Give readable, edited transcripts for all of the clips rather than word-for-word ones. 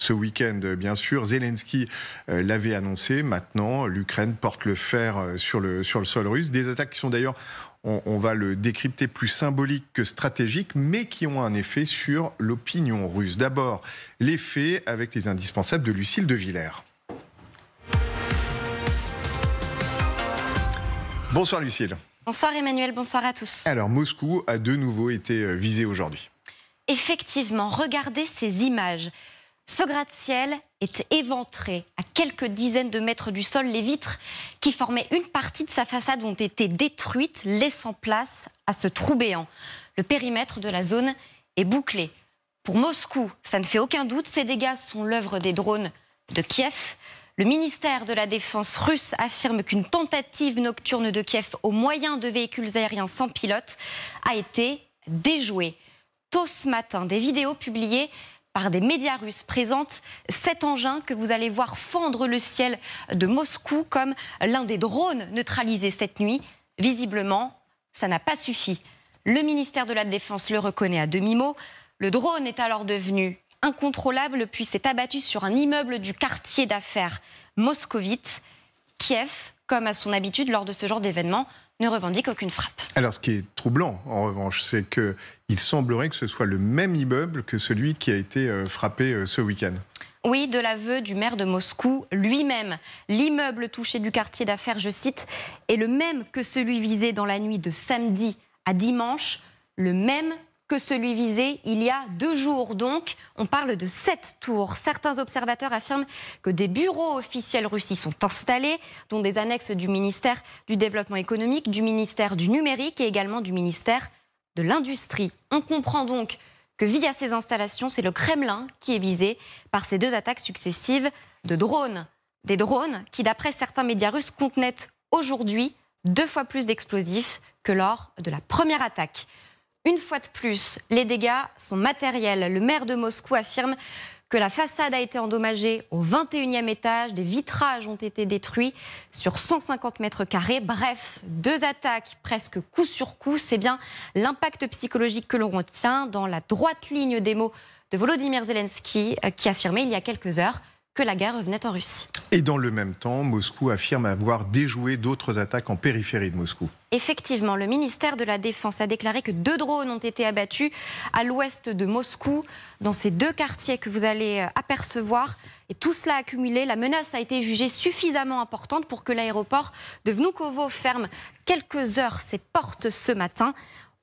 ce week-end, bien sûr. Zelensky l'avait annoncé. Maintenant, l'Ukraine porte le fer sur le sol russe. Des attaques qui sont d'ailleurs, on va le décrypter, plus symboliques que stratégiques, mais qui ont un effet sur l'opinion russe. D'abord, l'effet avec les indispensables de Lucille de Villers. Bonsoir Lucille. Bonsoir Emmanuel, bonsoir à tous. Alors Moscou a de nouveau été visé aujourd'hui. Effectivement, regardez ces images. Ce gratte-ciel est éventré à quelques dizaines de mètres du sol. Les vitres qui formaient une partie de sa façade ont été détruites, laissant place à ce trou béant. Le périmètre de la zone est bouclé. Pour Moscou, ça ne fait aucun doute, ces dégâts sont l'œuvre des drones de Kiev. Le ministère de la Défense russe affirme qu'une tentative nocturne de Kiev au moyen de véhicules aériens sans pilote a été déjouée. Tôt ce matin, des vidéos publiées par des médias russes présentent cet engin que vous allez voir fendre le ciel de Moscou comme l'un des drones neutralisés cette nuit. Visiblement, ça n'a pas suffi. Le ministère de la Défense le reconnaît à demi-mot. Le drone est alors devenu incontrôlable puis s'est abattu sur un immeuble du quartier d'affaires moscovite. Kiev, comme à son habitude lors de ce genre d'événement, ne revendique aucune frappe. Alors ce qui est troublant en revanche, c'est qu'il semblerait que ce soit le même immeuble que celui qui a été frappé ce week-end. Oui, de l'aveu du maire de Moscou lui-même. L'immeuble touché du quartier d'affaires, je cite, est le même que celui visé dans la nuit de samedi à dimanche, le même que celui visé il y a 2 jours. Donc, on parle de 7 tours. Certains observateurs affirment que des bureaux officiels russes y sont installés, dont des annexes du ministère du Développement économique, du ministère du Numérique et également du ministère de l'Industrie. On comprend donc que via ces installations, c'est le Kremlin qui est visé par ces 2 attaques successives de drones. Des drones qui, d'après certains médias russes, contenaient aujourd'hui 2 fois plus d'explosifs que lors de la première attaque. Une fois de plus, les dégâts sont matériels. Le maire de Moscou affirme que la façade a été endommagée au 21e étage. Des vitrages ont été détruits sur 150 mètres carrés. Bref, 2 attaques presque coup sur coup. C'est bien l'impact psychologique que l'on retient dans la droite ligne des mots de Volodymyr Zelensky qui affirmait il y a quelques heures que la guerre revenait en Russie. Et dans le même temps, Moscou affirme avoir déjoué d'autres attaques en périphérie de Moscou. Effectivement, le ministère de la Défense a déclaré que 2 drones ont été abattus à l'ouest de Moscou, dans ces 2 quartiers que vous allez apercevoir. Et tout cela accumulé, la menace a été jugée suffisamment importante pour que l'aéroport de Vnukovo ferme quelques heures ses portes ce matin.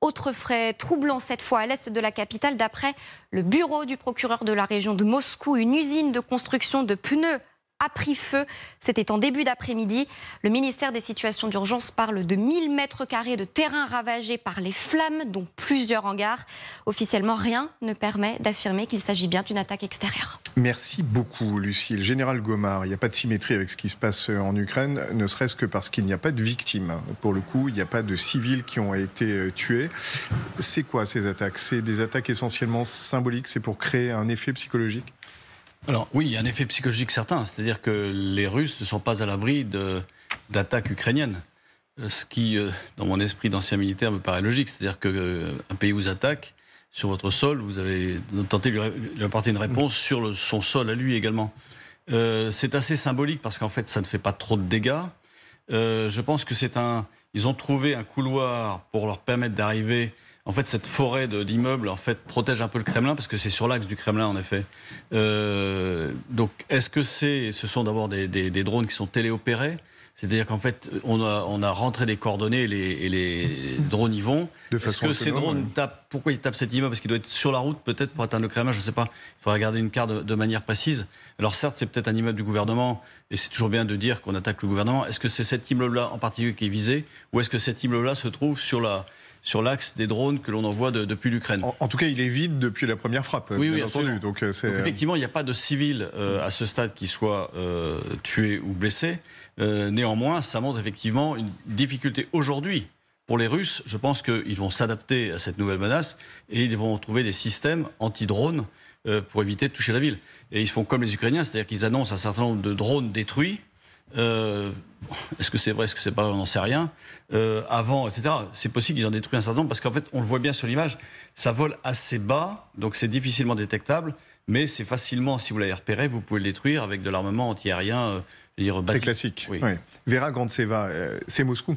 Autre fait troublant cette fois à l'est de la capitale, d'après le bureau du procureur de la région de Moscou, une usine de construction de pneus a pris feu. C'était en début d'après-midi. Le ministère des situations d'urgence parle de 1000 mètres carrés de terrain ravagés par les flammes, dont plusieurs hangars. Officiellement, rien ne permet d'affirmer qu'il s'agit bien d'une attaque extérieure. Merci beaucoup, Lucille. Général Gomard, il n'y a pas de symétrie avec ce qui se passe en Ukraine, ne serait-ce que parce qu'il n'y a pas de victimes. Pour le coup, il n'y a pas de civils qui ont été tués. C'est quoi ces attaques? C'est des attaques essentiellement symboliques? C'est pour créer un effet psychologique? Alors oui, il y a un effet psychologique certain, c'est-à-dire que les Russes ne sont pas à l'abri d'attaques ukrainiennes. Ce qui, dans mon esprit d'ancien militaire, me paraît logique. C'est-à-dire qu'un pays vous attaque sur votre sol, vous avez tenté de lui apporter une réponse sur son sol à lui également. C'est assez symbolique parce qu'en fait, ça ne fait pas trop de dégâts. Je pense que ils ont trouvé un couloir pour leur permettre d'arriver. En fait, cette forêt d'immeubles en fait protège un peu le Kremlin parce que c'est sur l'axe du Kremlin en effet. Donc, est-ce que ce sont d'abord des drones qui sont téléopérés? C'est-à-dire qu'en fait, on a rentré des coordonnées et les drones y vont. Est-ce que ces drones tapent? Pourquoi ils tapent cet immeuble? Parce qu'il doit être sur la route peut-être pour atteindre le Kremlin, je ne sais pas. Il faudrait regarder une carte de manière précise. Alors certes, c'est peut-être un immeuble du gouvernement et c'est toujours bien de dire qu'on attaque le gouvernement. Est-ce que c'est cet immeuble-là en particulier qui est visé ou est-ce que cet immeuble-là se trouve sur l'axe des drones que l'on envoie depuis l'Ukraine? En tout cas, il est vide depuis la première frappe, oui, bien entendu. Donc, effectivement, il n'y a pas de civils à ce stade qui soient tués ou blessés. Néanmoins, ça montre effectivement une difficulté aujourd'hui. Pour les Russes, je pense qu'ils vont s'adapter à cette nouvelle menace et ils vont trouver des systèmes anti-drones pour éviter de toucher la ville. Et ils font comme les Ukrainiens, c'est-à-dire qu'ils annoncent un certain nombre de drones détruits Est-ce que c'est vrai, est-ce que c'est pas vrai, on n'en sait rien. Avant, etc. C'est possible qu'ils en détruisent un certain nombre parce qu'en fait, on le voit bien sur l'image, ça vole assez bas, donc c'est difficilement détectable, mais c'est facilement, si vous l'avez repéré, vous pouvez le détruire avec de l'armement antiaérien, basique. C'est classique. Oui. Ouais. Vera Grantseva, c'est Moscou.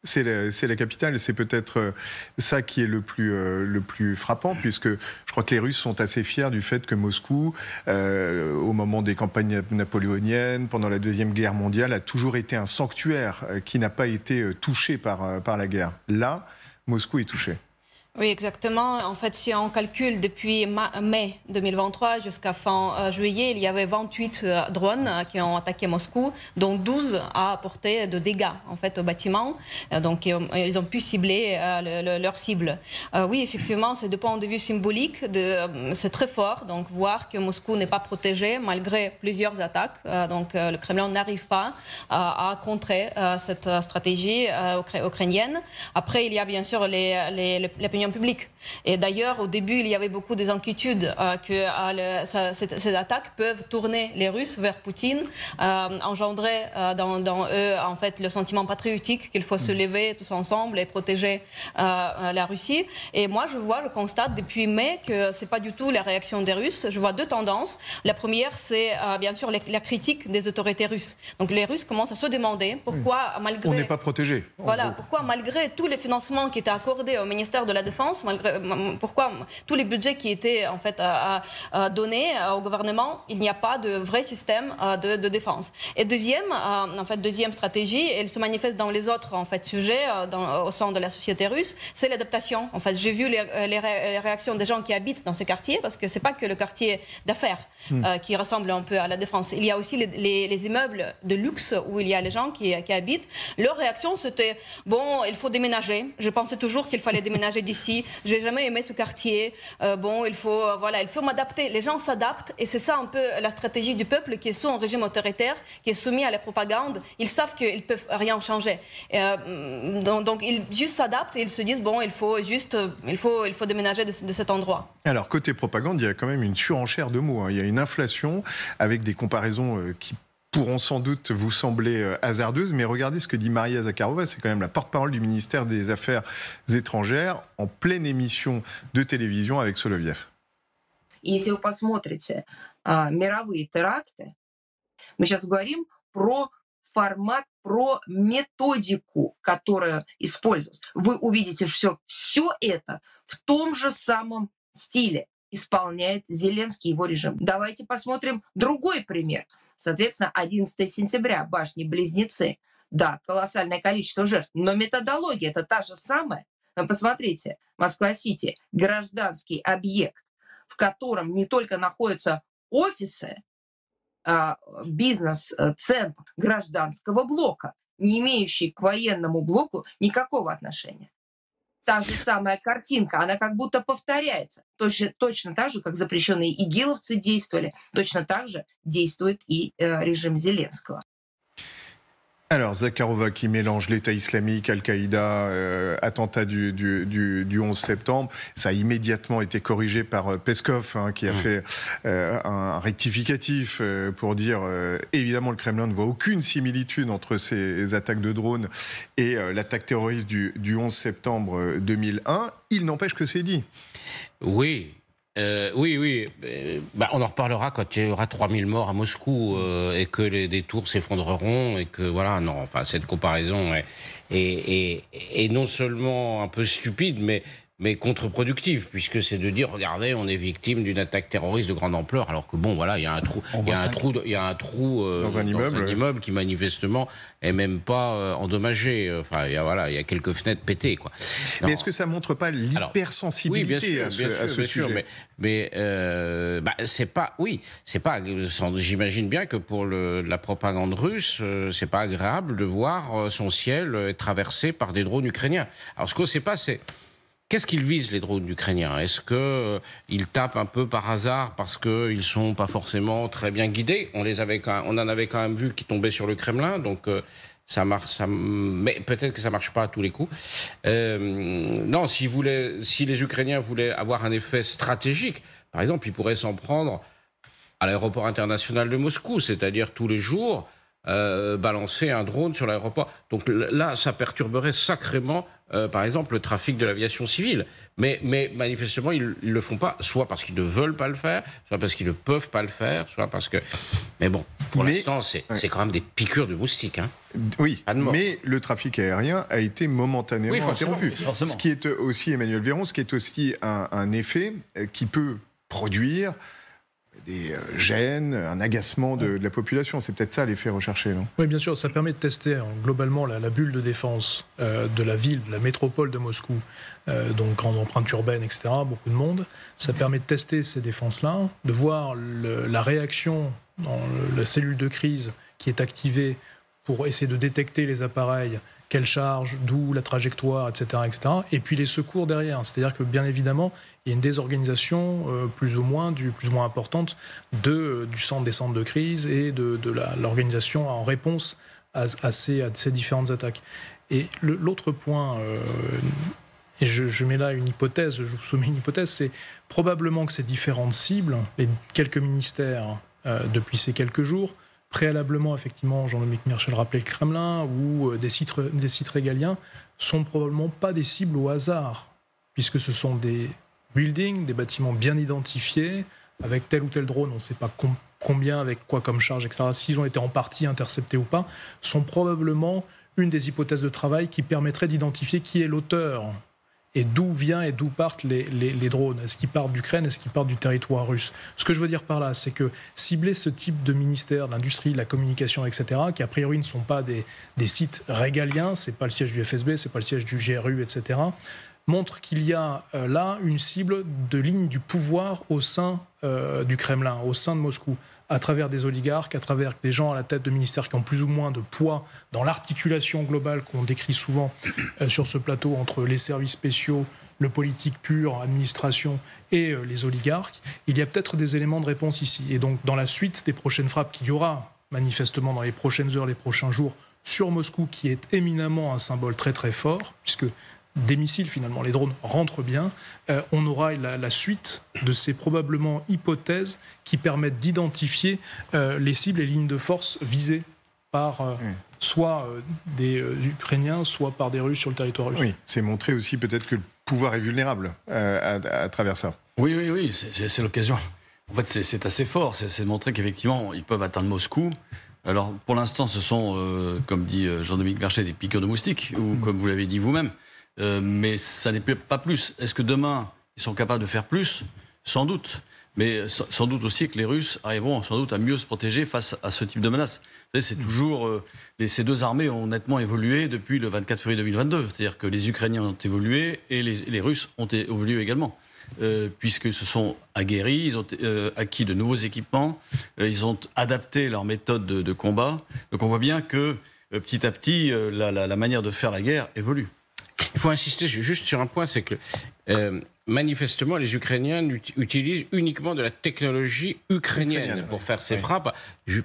C'est la capitale, c'est peut-être ça qui est le plus frappant, puisque je crois que les Russes sont assez fiers du fait que Moscou, au moment des campagnes napoléoniennes, pendant la Deuxième Guerre mondiale, a toujours été un sanctuaire qui n'a pas été touché par la guerre. Là, Moscou est touché. Oui, exactement. En fait, si on calcule depuis mai 2023 jusqu'à fin juillet, il y avait 28 drones qui ont attaqué Moscou, dont 12 à apporté de dégâts en fait au bâtiment. Donc, ils ont pu cibler leur cible. Oui, effectivement, c'est de point de vue symbolique, c'est très fort. Donc, voir que Moscou n'est pas protégé malgré plusieurs attaques. Donc, le Kremlin n'arrive pas à contrer cette stratégie ukrainienne. Après, il y a bien sûr l'opinion publique. Et d'ailleurs, au début, il y avait beaucoup des inquiétudes que ces attaques peuvent tourner les Russes vers Poutine, engendrer dans eux en fait le sentiment patriotique qu'il faut se lever tous ensemble et protéger la Russie. Et moi, je constate depuis mai que c'est pas du tout la réaction des Russes. Je vois deux tendances. La première, c'est bien sûr la critique des autorités russes. Donc les Russes commencent à se demander pourquoi, malgré... On n'est pas protégé. Voilà, pourquoi malgré tous les financements qui étaient accordés au ministère de la Défense, pourquoi tous les budgets qui étaient en fait donnés au gouvernement, il n'y a pas de vrai système de défense. Et deuxième stratégie, elle se manifeste dans les autres en fait sujets au sein de la société russe, c'est l'adaptation. En fait, j'ai vu les réactions des gens qui habitent dans ces quartiers, parce que c'est pas que le quartier d'affaires qui ressemble un peu à la Défense. Il y a aussi les immeubles de luxe où il y a les gens qui habitent. Leur réaction, c'était bon, il faut déménager. Je pensais toujours qu'il fallait déménager d'ici. J'ai jamais aimé ce quartier. Il faut m'adapter. Les gens s'adaptent et c'est ça un peu la stratégie du peuple qui est sous un régime autoritaire, qui est soumis à la propagande. Ils savent qu'ils peuvent rien changer. Donc ils juste s'adaptent et ils se disent bon, il faut déménager de cet endroit. Alors côté propagande, il y a quand même une surenchère de mots. Il y a une inflation avec des comparaisons qui pourront sans doute vous sembler hasardeuses, mais regardez ce que dit Maria Zakharova, c'est quand même la porte-parole du ministère des Affaires étrangères en pleine émission de télévision avec Soloviev. Если вы посмотрите мировые теракты, мы сейчас говорим про формат, про методику, которая использовалась. Вы увидите, что все это в том же самом стиле исполняет Зеленский и его режим. Давайте посмотрим другой пример. Соответственно, 11 сентября, башни-близнецы. Да, колоссальное количество жертв, но методология это та же самая. Вы посмотрите, Москва-Сити, гражданский объект, в котором не только находятся офисы, бизнес-центр гражданского блока, не имеющий к военному блоку никакого отношения. Та же самая картинка, она как будто повторяется. Точно так же, как запрещенные игиловцы действовали, точно так же действует и режим Зеленского. Alors, Zakharova qui mélange l'État islamique, Al-Qaïda, attentat du 11 septembre, ça a immédiatement été corrigé par Peskov, qui a fait un rectificatif pour dire, évidemment, le Kremlin ne voit aucune similitude entre ces attaques de drones et l'attaque terroriste du 11 septembre 2001. Il n'empêche que c'est dit. Oui. Oui. On en reparlera quand il y aura 3000 morts à Moscou et que des tours s'effondreront et que voilà, non, enfin cette comparaison est non seulement un peu stupide, mais contre-productive, puisque c'est de dire, regardez, on est victime d'une attaque terroriste de grande ampleur, alors que bon, voilà, il y a un trou dans un immeuble qui manifestement est même pas endommagé. Enfin, il y a quelques fenêtres pétées, quoi. Non. Mais est-ce que ça montre pas l'hypersensibilité à ce sujet? Mais c'est pas. J'imagine bien que pour la propagande russe, c'est pas agréable de voir son ciel être traversé par des drones ukrainiens. Alors, ce qu'on ne sait pas, c'est qu'est-ce qu'ils visent, les drones ukrainiens? Est-ce qu'ils tapent un peu par hasard parce qu'ils ne sont pas forcément très bien guidés? On en avait quand même vu qui tombaient sur le Kremlin, donc ça marche. Mais peut-être que ça ne marche pas à tous les coups. Non, si les Ukrainiens voulaient avoir un effet stratégique, par exemple, ils pourraient s'en prendre à l'aéroport international de Moscou, c'est-à-dire tous les jours, balancer un drone sur l'aéroport. Donc là, ça perturberait sacrément, par exemple, le trafic de l'aviation civile. Mais manifestement, ils ne le font pas, soit parce qu'ils ne veulent pas le faire, soit parce qu'ils ne peuvent pas le faire, soit parce que... Mais bon, pour l'instant, c'est quand même des piqûres de moustiques. Hein. Oui, mais le trafic aérien a été momentanément interrompu. Ce qui est aussi, Emmanuel Véron, ce qui est aussi un effet qui peut produire des gènes, un agacement de la population. C'est peut-être ça l'effet recherché, non? Oui, bien sûr. Ça permet de tester globalement la bulle de défense de la ville, de la métropole de Moscou, donc grande empreinte urbaine, etc., beaucoup de monde. Ça permet de tester ces défenses-là, de voir la réaction dans la cellule de crise qui est activée pour essayer de détecter les appareils, quelle charge, d'où la trajectoire, etc., etc. Et puis les secours derrière. C'est-à-dire que, bien évidemment, il y a une désorganisation plus ou moins importante des centres de crise et de l'organisation en réponse à ces différentes attaques. Et l'autre point, et je mets là une hypothèse, je vous soumets une hypothèse, c'est probablement que ces différentes cibles, les quelques ministères depuis ces quelques jours, préalablement, effectivement, Jean-Dominique Merchel rappelait le Kremlin, ou des sites régaliens, sont probablement pas des cibles au hasard, puisque ce sont des buildings, des bâtiments bien identifiés, avec tel ou tel drone, on ne sait pas combien, avec quoi comme charge, etc., s'ils ont été en partie interceptés ou pas, sont probablement une des hypothèses de travail qui permettrait d'identifier qui est l'auteur et d'où vient et d'où partent les drones. Est-ce qu'ils partent d'Ukraine, est-ce qu'ils partent du territoire russe? Ce que je veux dire par là, c'est que cibler ce type de ministère, de l'industrie, de la communication, etc., qui a priori ne sont pas des sites régaliens, c'est pas le siège du FSB, c'est pas le siège du GRU, etc., montre qu'il y a là une cible de ligne du pouvoir au sein du Kremlin, au sein de Moscou, à travers des oligarques, à travers des gens à la tête de ministères qui ont plus ou moins de poids dans l'articulation globale qu'on décrit souvent sur ce plateau entre les services spéciaux, le politique pur, administration et les oligarques. Il y a peut-être des éléments de réponse ici. Et donc, dans la suite des prochaines frappes qu'il y aura, manifestement dans les prochaines heures, les prochains jours, sur Moscou, qui est éminemment un symbole très très fort, puisque des missiles, finalement, les drones rentrent bien, on aura la suite de ces probablement hypothèses qui permettent d'identifier les cibles et lignes de force visées par soit des Ukrainiens, soit par des Russes sur le territoire russe. Oui, c'est montrer aussi peut-être que le pouvoir est vulnérable à travers ça. Oui, c'est l'occasion. En fait, c'est assez fort, c'est de montrer qu'effectivement, ils peuvent atteindre Moscou. Alors, pour l'instant, ce sont, comme dit Jean-Dominique Merchet, des piqûres de moustiques, ou comme vous l'avez dit vous-même. Mais ça n'est pas plus. Est-ce que demain, ils sont capables de faire plus? Sans doute. Mais sans doute aussi que les Russes arriveront sans doute à mieux se protéger face à ce type de menace. Vous savez, c'est toujours... ces deux armées ont nettement évolué depuis le 24 février 2022. C'est-à-dire que les Ukrainiens ont évolué et les Russes ont évolué également. Puisque se sont aguerris, ils ont acquis de nouveaux équipements, ils ont adapté leur méthode de combat. Donc on voit bien que petit à petit, la manière de faire la guerre évolue. Il faut insister juste sur un point, c'est que manifestement, les Ukrainiens utilisent uniquement de la technologie ukrainienne pour faire ces frappes,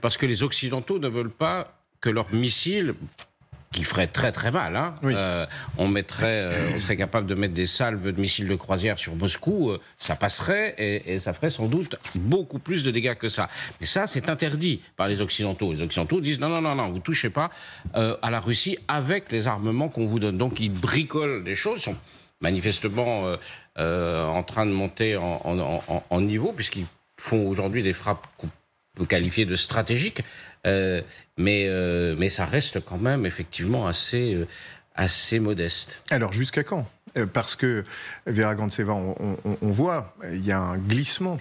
parce que les Occidentaux ne veulent pas que leurs missiles, qui feraient très très mal, hein, on serait capable de mettre des salves de missiles de croisière sur Moscou, ça passerait et ça ferait sans doute beaucoup plus de dégâts que ça. Mais ça, c'est interdit par les Occidentaux. Les Occidentaux disent non, vous touchez pas à la Russie avec les armements qu'on vous donne. Donc ils bricolent des choses, sont manifestement en train de monter en niveau, puisqu'ils font aujourd'hui des frappes qu'on peut qualifier de stratégiques. Mais ça reste quand même effectivement assez modeste. Alors jusqu'à quand? Parce que Vera Grantseva, on voit, il y a un glissement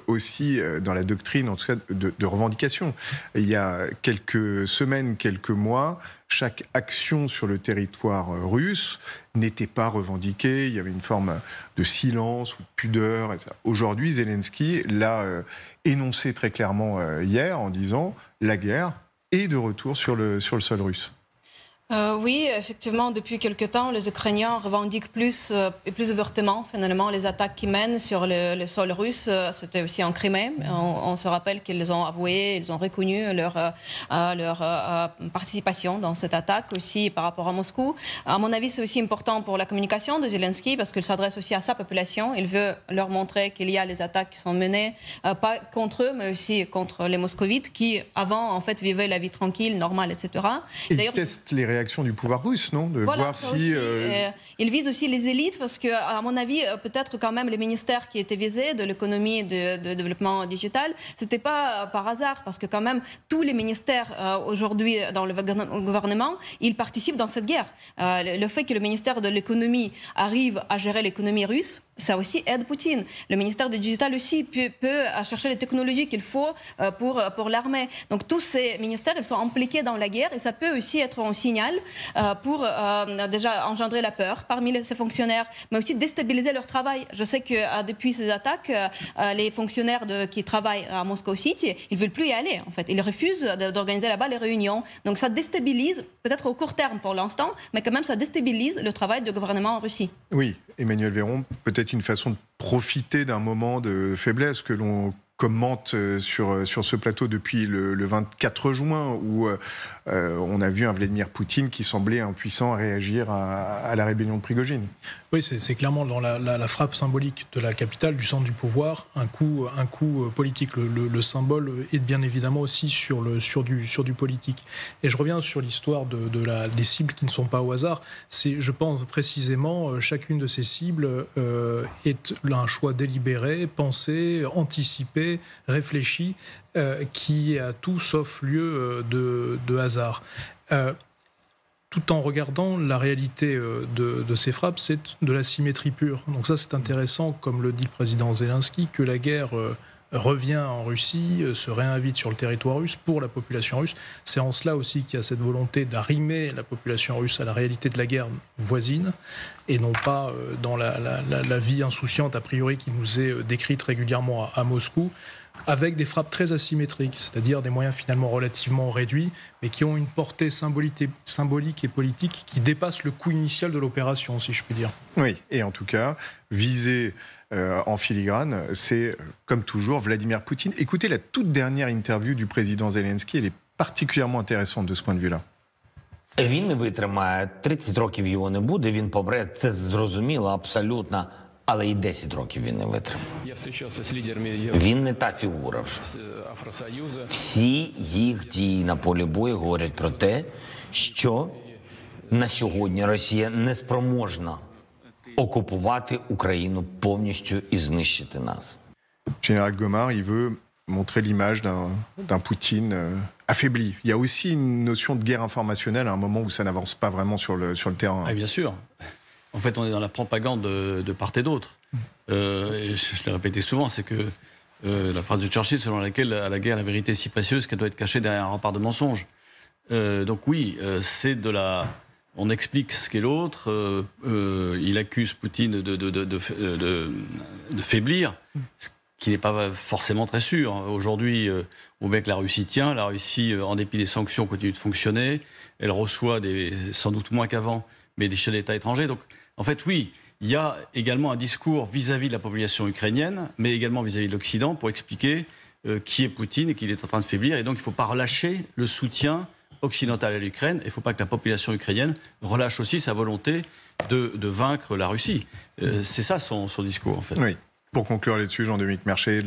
aussi dans la doctrine, en tout cas de revendication. Il y a quelques semaines, quelques mois, chaque action sur le territoire russe n'était pas revendiquée. Il y avait une forme de silence ou de pudeur. Aujourd'hui, Zelensky l'a énoncé très clairement hier en disant la guerre est de retour sur le sol russe. Oui, effectivement, depuis quelque temps, les Ukrainiens revendiquent plus et plus ouvertement, finalement, les attaques qu'ils mènent sur le sol russe. C'était aussi en Crimée. On se rappelle qu'ils ont avoué, ils ont reconnu leur participation dans cette attaque, aussi par rapport à Moscou. À mon avis, c'est aussi important pour la communication de Zelensky, parce qu'il s'adresse aussi à sa population. Il veut leur montrer qu'il y a les attaques qui sont menées, pas contre eux, mais aussi contre les moscovites, qui, avant, en fait, vivaient la vie tranquille, normale, etc. Et ils testent les réactions du pouvoir russe, non? De voir si... Il vise aussi les élites, parce que, à mon avis, peut-être quand même les ministères qui étaient visés, de l'économie et de développement digital, c'était pas par hasard, parce que quand même, tous les ministères aujourd'hui dans le gouvernement, ils participent dans cette guerre. Le fait que le ministère de l'économie arrive à gérer l'économie russe, ça aussi aide Poutine. Le ministère du digital aussi peut chercher les technologies qu'il faut pour l'armée. Donc tous ces ministères, ils sont impliqués dans la guerre, et ça peut aussi être un signal pour déjà engendrer la peur parmi ces fonctionnaires, mais aussi déstabiliser leur travail. Je sais que depuis ces attaques, les fonctionnaires qui travaillent à Moscow City, ils ne veulent plus y aller, en fait. Ils refusent d'organiser là-bas les réunions. Donc ça déstabilise, peut-être au court terme pour l'instant, mais quand même ça déstabilise le travail du gouvernement en Russie. Oui, Emmanuel Véron, peut-être une façon de profiter d'un moment de faiblesse que l'on commente sur ce plateau depuis le 24 juin, où on a vu un Vladimir Poutine qui semblait impuissant à réagir à la rébellion de Prigojine. Oui, c'est clairement dans la frappe symbolique de la capitale, du centre du pouvoir, un coup politique. Le symbole est bien évidemment aussi sur du politique. Et je reviens sur l'histoire des cibles qui ne sont pas au hasard. Je pense précisément, chacune de ces cibles est un choix délibéré, pensé, anticipé, réfléchi, qui a tout sauf lieu de hasard. Tout en regardant la réalité de ces frappes, c'est de la symétrie pure. Donc ça, c'est intéressant, comme le dit le président Zelensky, que la guerre revient en Russie, se réinvite sur le territoire russe pour la population russe. C'est en cela aussi qu'il y a cette volonté d'arrimer la population russe à la réalité de la guerre voisine, et non pas dans la vie insouciante, a priori, qui nous est décrite régulièrement à Moscou, avec des frappes très asymétriques, c'est-à-dire des moyens finalement relativement réduits, mais qui ont une portée symbolique et politique qui dépasse le coût initial de l'opération, si je puis dire. Oui, et en tout cas, viser en filigrane, c'est, comme toujours, Vladimir Poutine. Écoutez la toute dernière interview du président Zelensky, elle est particulièrement intéressante de ce point de vue-là. Він не витримає, 30 років його не буде, він помре, це зрозуміло абсолютно. Але і 10 років він не витримав. Він не та фігура вже. Всі їх дії на полі бою говорять про те, що на сьогодні Росія не спроможна окупувати Україну повністю і знищити нас. Général Gomard, il veut montrer l'image d'un Poutine affaibli. Il y a aussi une notion de guerre informationnelle à un moment où ça n'avance pas vraiment sur le terrain. Ah, bien sûr. En fait, on est dans la propagande de part et d'autre. Et je l'ai répété souvent, c'est que la phrase de Churchill selon laquelle à la guerre la vérité est si précieuse qu'elle doit être cachée derrière un rempart de mensonges. Donc oui, c'est de la... On explique ce qu'est l'autre. Il accuse Poutine de faiblir, ce qui n'est pas forcément très sûr. Aujourd'hui, on voit que la Russie tient. La Russie, en dépit des sanctions, continue de fonctionner. Elle reçoit sans doute moins qu'avant, mais des chefs d'État étrangers. Donc, en fait, oui, il y a également un discours vis-à-vis de la population ukrainienne, mais également vis-à-vis de l'Occident, pour expliquer qui est Poutine et qu'il est en train de faiblir. Et donc, il ne faut pas relâcher le soutien occidental à l'Ukraine. Il ne faut pas que la population ukrainienne relâche aussi sa volonté de vaincre la Russie. C'est ça son discours, en fait. Oui. Pour conclure là-dessus, Jean-Dominique Merchet,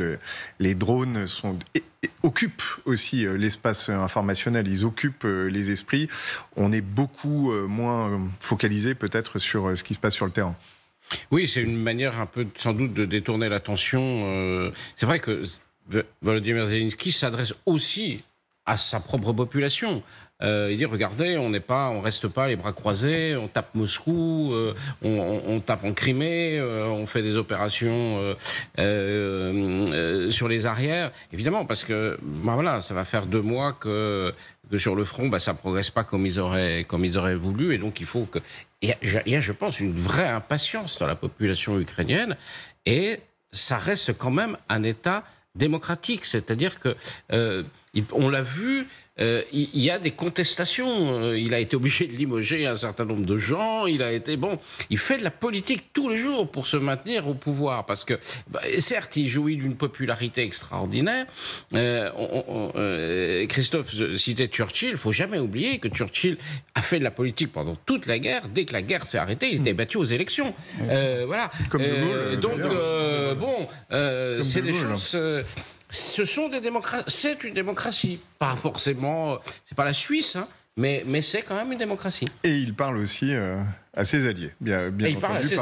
les drones occupent aussi l'espace informationnel, ils occupent les esprits. On est beaucoup moins focalisé peut-être sur ce qui se passe sur le terrain. Oui, c'est une manière un peu sans doute de détourner l'attention. C'est vrai que Volodymyr Zelensky s'adresse aussi à sa propre population. Il dit, regardez, on reste pas les bras croisés, on tape Moscou, on tape en Crimée, on fait des opérations sur les arrières. Évidemment, parce que voilà, ça va faire 2 mois que sur le front, ça progresse pas comme ils auraient voulu, et donc il faut que... Il y a, je pense, une vraie impatience dans la population ukrainienne, et ça reste quand même un État démocratique, c'est-à-dire que On l'a vu, il y a des contestations. Il a été obligé de limoger un certain nombre de gens. Il fait de la politique tous les jours pour se maintenir au pouvoir. Parce que, certes, il jouit d'une popularité extraordinaire. Christophe citait Churchill. Il ne faut jamais oublier que Churchill a fait de la politique pendant toute la guerre. Dès que la guerre s'est arrêtée, il était battu aux élections. Voilà. Comme De Gaulle, c'est des choses... Ce sont des démocraties. C'est une démocratie. Pas forcément... C'est pas la Suisse, hein, mais c'est quand même une démocratie. Et il parle aussi à ses alliés, bien entendu,